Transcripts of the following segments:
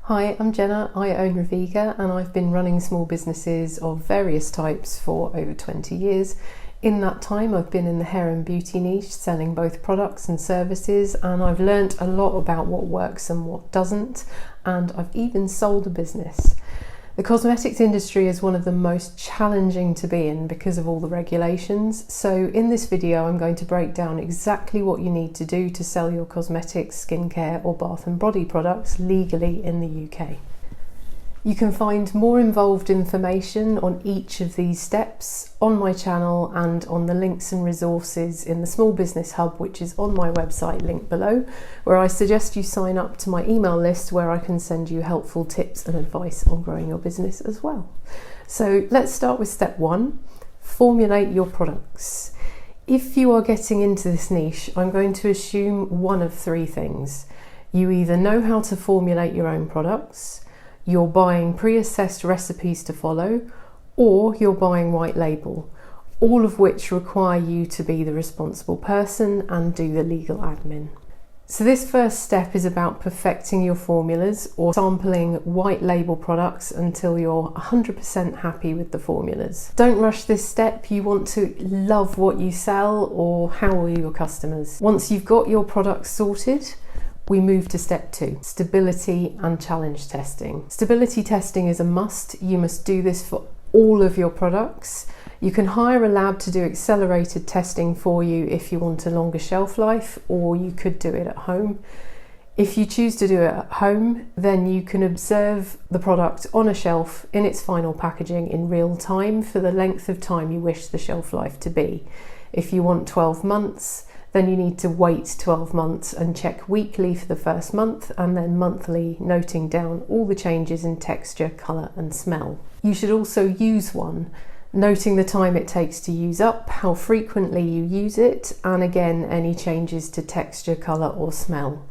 Hi, I'm Jenna. I own Reviga and I've been running small businesses of various types for over 20 years. In that time, I've been in the hair and beauty niche, selling both products and services, and I've learnt a lot about what works and what doesn't, and I've even sold a business. The cosmetics industry is one of the most challenging to be in because of all the regulations. So in this video, I'm going to break down exactly what you need to do to sell your cosmetics, skincare or bath and body products legally in the UK. You can find more involved information on each of these steps on my channel and on the links and resources in the Small Business Hub, which is on my website, linked below, where I suggest you sign up to my email list where I can send you helpful tips and advice on growing your business as well. So let's start with step 1, formulate your products. If you are getting into this niche, I'm going to assume one of three things. You either know how to formulate your own products, you're buying pre-assessed recipes to follow, or you're buying white label, all of which require you to be the responsible person and do the legal admin. So this first step is about perfecting your formulas or sampling white label products until you're 100% happy with the formulas. Don't rush this step. You want to love what you sell, or how are your customers? Once you've got your products sorted, we move to step 2, stability and challenge testing. Stability testing is a must. You must do this for all of your products. You can hire a lab to do accelerated testing for you if you want a longer shelf life, or you could do it at home. If you choose to do it at home, then you can observe the product on a shelf in its final packaging in real time for the length of time you wish the shelf life to be. If you want 12 months, then you need to wait 12 months and check weekly for the first month and then monthly, noting down all the changes in texture, colour and smell. You should also use one, noting the time it takes to use up, how frequently you use it, and again any changes to texture, colour or smell.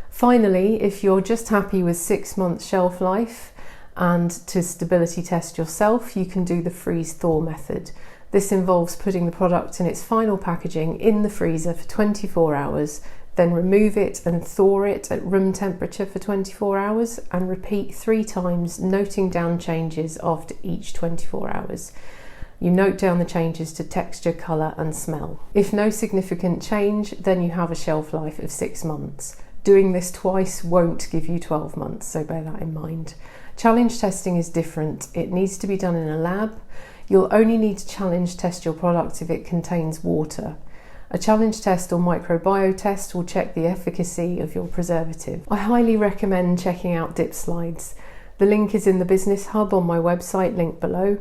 Finally, if you're just happy with 6 months shelf life and to stability test yourself, you can do the freeze-thaw method. This involves putting the product in its final packaging in the freezer for 24 hours, then remove it and thaw it at room temperature for 24 hours and repeat 3 times, noting down changes after each 24 hours. You note down the changes to texture, colour and smell. If no significant change, then you have a shelf life of 6 months. Doing this twice won't give you 12 months, so bear that in mind. Challenge testing is different. It needs to be done in a lab. You'll only need to challenge test your product if it contains water. A challenge test or microbiome test will check the efficacy of your preservative. I highly recommend checking out Dip Slides. The link is in the Business Hub on my website, linked below.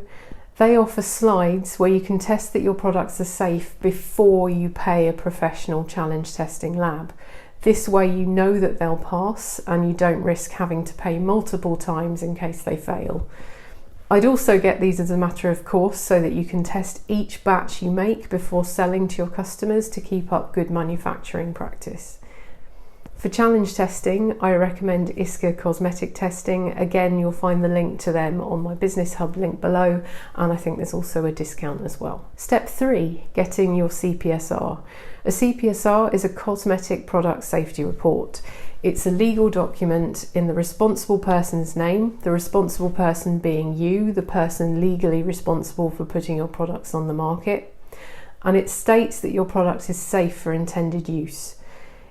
They offer slides where you can test that your products are safe before you pay a professional challenge testing lab. This way you know that they'll pass and you don't risk having to pay multiple times in case they fail. I'd also get these as a matter of course so that you can test each batch you make before selling to your customers to keep up good manufacturing practice. For challenge testing, I recommend ISCA Cosmetic testing. Again, you'll find the link to them on my Business Hub link below, and I think there's also a discount as well. Step 3, getting your CPSR. A CPSR is a cosmetic product safety report. It's a legal document in the responsible person's name, the responsible person being you, the person legally responsible for putting your products on the market, and it states that your product is safe for intended use.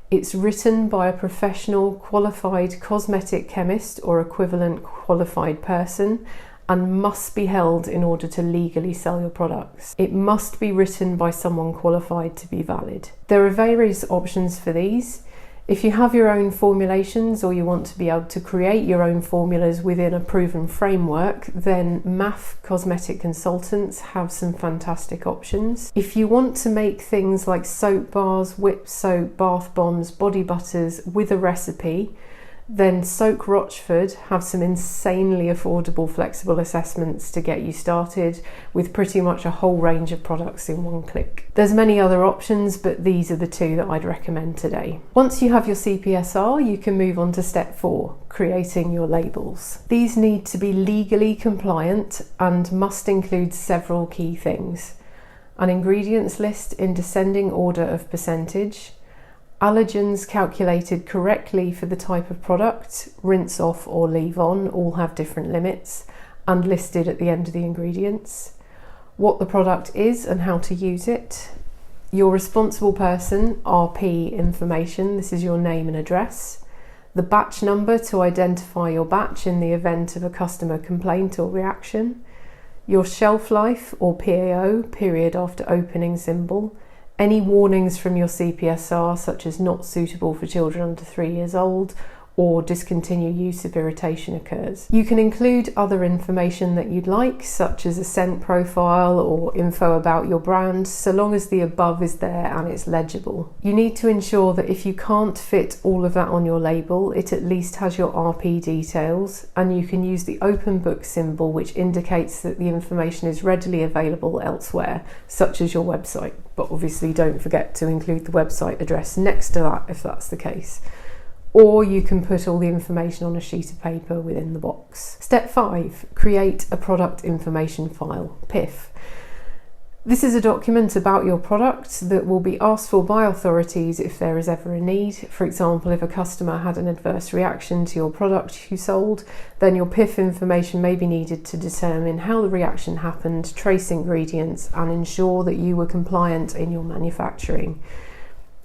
It's written by a professional qualified cosmetic chemist or equivalent qualified person and must be held in order to legally sell your products. It must be written by someone qualified to be valid. There are various options for these. If you have your own formulations or you want to be able to create your own formulas within a proven framework, then MAF Cosmetic Consultants have some fantastic options. If you want to make things like soap bars, whipped soap, bath bombs, body butters with a recipe, then Soak Rochford have some insanely affordable flexible assessments to get you started with pretty much a whole range of products in one click. There's many other options, but these are the 2 that I'd recommend today. Once you have your CPSR, you can move on to step 4, creating your labels. These need to be legally compliant and must include several key things: an ingredients list in descending order of percentage, Allergens calculated correctly for the type of product, rinse off or leave on, all have different limits and listed at the end of the ingredients. What the product is and how to use it. Your responsible person, RP information, this is your name and address. The batch number to identify your batch in the event of a customer complaint or reaction. Your shelf life or PAO, period after opening symbol. Any warnings from your CPSR, such as not suitable for children under 3 years old, or discontinue use if irritation occurs. You can include other information that you'd like, such as a scent profile or info about your brand, so long as the above is there and it's legible. You need to ensure that if you can't fit all of that on your label, it at least has your RP details, and you can use the open book symbol, which indicates that the information is readily available elsewhere, such as your website. But obviously don't forget to include the website address next to that if that's the case. Or you can put all the information on a sheet of paper within the box. Step 5, create a product information file, PIF. This is a document about your product that will be asked for by authorities if there is ever a need. For example, if a customer had an adverse reaction to your product you sold, then your PIF information may be needed to determine how the reaction happened, trace ingredients, and ensure that you were compliant in your manufacturing.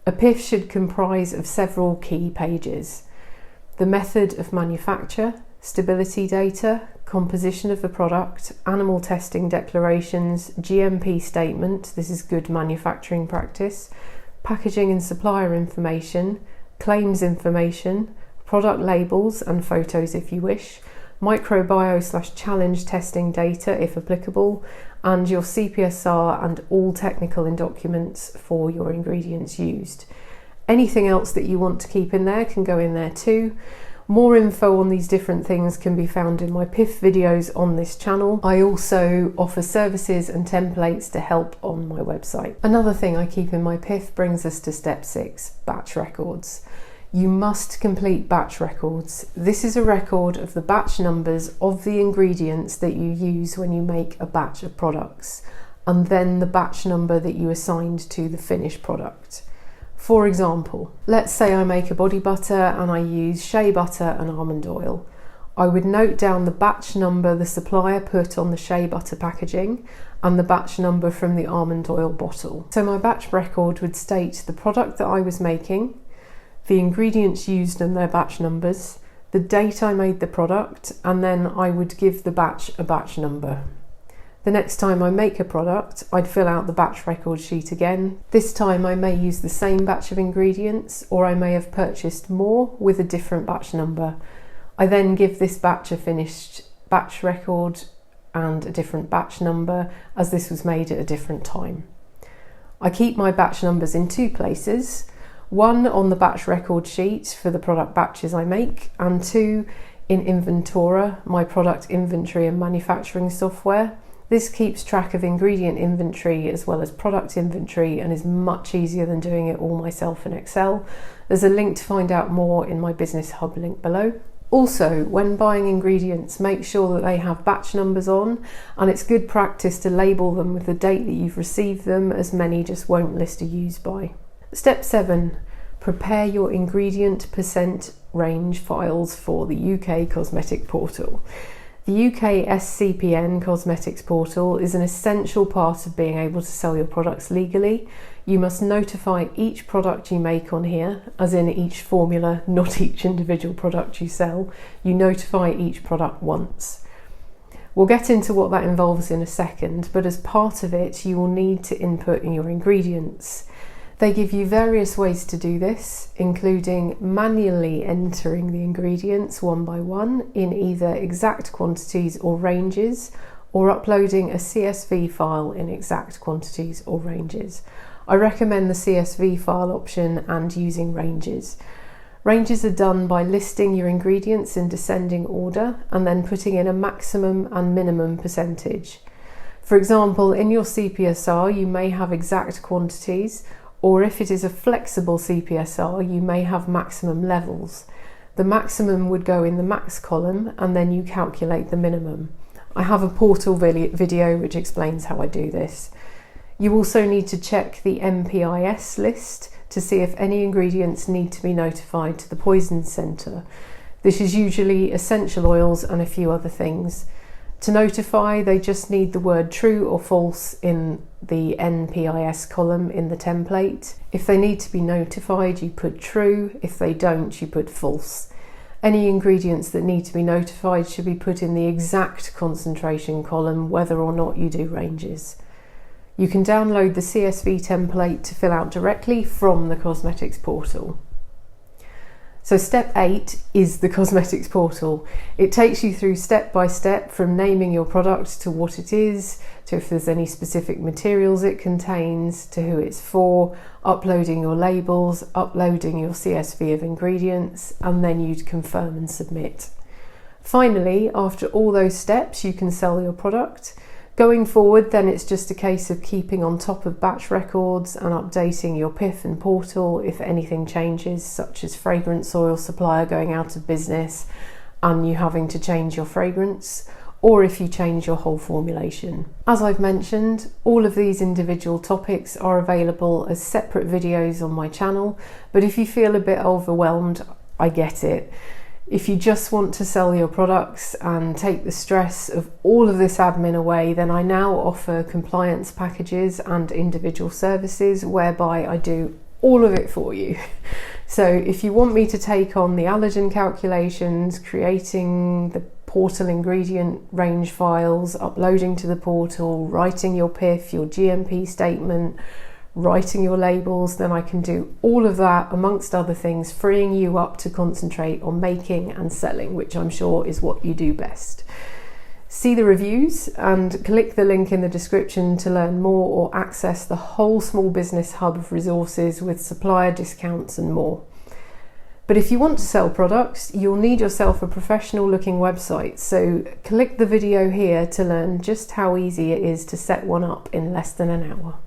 A PIF should comprise of several key pages: the method of manufacture, stability data, composition of the product, animal testing declarations, GMP statement, this is good manufacturing practice, packaging and supplier information, claims information, product labels and photos if you wish, microbio/challenge testing data if applicable, and your CPSR and all technical documents for your ingredients used. Anything else that you want to keep in there can go in there too. More info on these different things can be found in my PIF videos on this channel. I also offer services and templates to help on my website. Another thing I keep in my PIF brings us to step 6, batch records. You must complete batch records. This is a record of the batch numbers of the ingredients that you use when you make a batch of products, and then the batch number that you assigned to the finished product. For example, let's say I make a body butter and I use shea butter and almond oil. I would note down the batch number the supplier put on the shea butter packaging and the batch number from the almond oil bottle. So my batch record would state the product that I was making, the ingredients used and their batch numbers, the date I made the product, and then I would give the batch a batch number. The next time I make a product, I'd fill out the batch record sheet again. This time I may use the same batch of ingredients, or I may have purchased more with a different batch number. I then give this batch a finished batch record and a different batch number, as this was made at a different time. I keep my batch numbers in 2 places. 1 on the batch record sheet for the product batches I make, and 2 in Inventora, my product inventory and manufacturing software. This keeps track of ingredient inventory as well as product inventory and is much easier than doing it all myself in Excel. There's a link to find out more in my Business Hub link below. Also, when buying ingredients, make sure that they have batch numbers on, and it's good practice to label them with the date that you've received them, as many just won't list a use by. Step 7, prepare your ingredient percent range files for the UK Cosmetic portal. The UK SCPN Cosmetics portal is an essential part of being able to sell your products legally. You must notify each product you make on here, as in each formula, not each individual product you sell. You notify each product once. We'll get into what that involves in a second, but as part of it, you will need to input in your ingredients. They give you various ways to do this, including manually entering the ingredients one by one in either exact quantities or ranges, or uploading a CSV file in exact quantities or ranges. I recommend the CSV file option and using ranges. Ranges are done by listing your ingredients in descending order and then putting in a maximum and minimum percentage. For example, in your CPSR, you may have exact quantities, or if it is a flexible CPSR, you may have maximum levels. The maximum would go in the max column, and then you calculate the minimum. I have a portal video which explains how I do this. You also need to check the MPIS list. to see if any ingredients need to be notified to the Poisons Centre. This is usually essential oils and a few other things. To notify, they just need the word true or false in the NPIS column in the template. If they need to be notified, you put true. If they don't, you put false. Any ingredients that need to be notified should be put in the exact concentration column, whether or not you do ranges. You can download the CSV template to fill out directly from the Cosmetics portal. So step 8 is the Cosmetics portal. It takes you through step by step from naming your product to what it is, to if there's any specific materials it contains, to who it's for, uploading your labels, uploading your CSV of ingredients, and then you'd confirm and submit. Finally, after all those steps, you can sell your product. Going forward, then it's just a case of keeping on top of batch records and updating your PIF and portal if anything changes, such as fragrance oil supplier going out of business and you having to change your fragrance, or if you change your whole formulation. As I've mentioned, all of these individual topics are available as separate videos on my channel, but if you feel a bit overwhelmed, I get it. If you just want to sell your products and take the stress of all of this admin away, then I now offer compliance packages and individual services whereby I do all of it for you. So if you want me to take on the allergen calculations, creating the portal ingredient range files, uploading to the portal, writing your PIF, your GMP statement, writing your labels, then I can do all of that amongst other things, freeing you up to concentrate on making and selling, which I'm sure is what you do best. See the reviews and click the link in the description to learn more or access the whole small business hub of resources with supplier discounts and more. But if you want to sell products, you'll need yourself a professional looking website, so click the video here to learn just how easy it is to set one up in less than an hour.